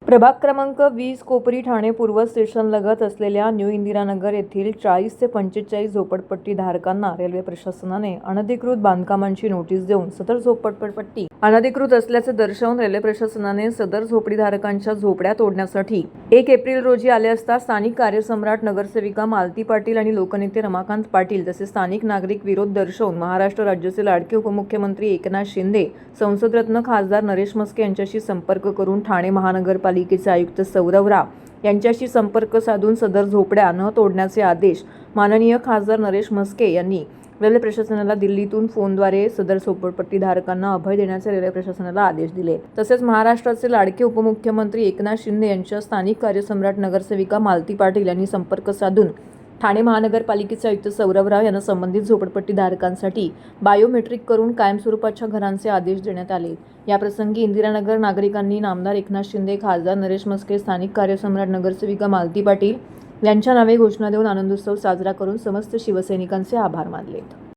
प्रभाग क्रमांक 20 कोपरी ठाणे पूर्व स्टेशनलगत असलेल्या न्यू इंदिरानगर येथील 40 ते 45 झोपडपट्टी धारकांना रेल्वे प्रशासनाने अनधिकृत बांधकामांची नोटीस देऊन सदर झोपडपट्टी अनधिकृत असल्याचे दर्शवून रेल्वे प्रशासनाने सदर झोपडीधारकांच्या झोपड्या तोडण्यासाठी 1 एप्रिल रोजी आले असता स्थानिक कार्यसम्राट नगरसेविका मालती पाटील आणि लोकनेते रमाकांत पाटील तसेच स्थानिक नागरिक विरोध दर्शवून महाराष्ट्र राज्याचे लाडके उपमुख्यमंत्री एकनाथ शिंदे, संसदरत्न खासदार नरेश म्हस्के यांच्याशी संपर्क करून ठाणे महानगरपालिकेचे आयुक्त सौरव राव यांच्याशी संपर्क साधून सदर झोपड्या न तोडण्याचे आदेश माननीय खासदार नरेश म्हस्के यांनी रेल्वे प्रशासनाला दिल्लीतून फोनद्वारे सदर झोपडपट्टी धारकांना अभय देण्याचे रेल्वे प्रशासनाला आदेश दिले। तसेच महाराष्ट्राचे लाडके उपमुख्यमंत्री एकनाथ शिंदे यांच्या स्थानिक कार्यसम्राट नगरसेविका मालती पाटील यांनी संपर्क साधून ठाणे महानगरपालिकेचे आयुक्त सौरव राव यांना संबंधित झोपडपट्टी धारकांसाठी बायोमेट्रिक करून कायमस्वरूपाच्या घरांचे आदेश देण्यात आले। याप्रसंगी इंदिरानगर नागरिकांनी नामदार एकनाथ शिंदे, खासदार नरेश म्हस्के, स्थानिक कार्यसम्राट नगरसेविका मालती पाटील यांच्या नावे घोषणा देऊन आनंदोत्सव साजरा करून समस्त शिवसैनिकांचे आभार मानले।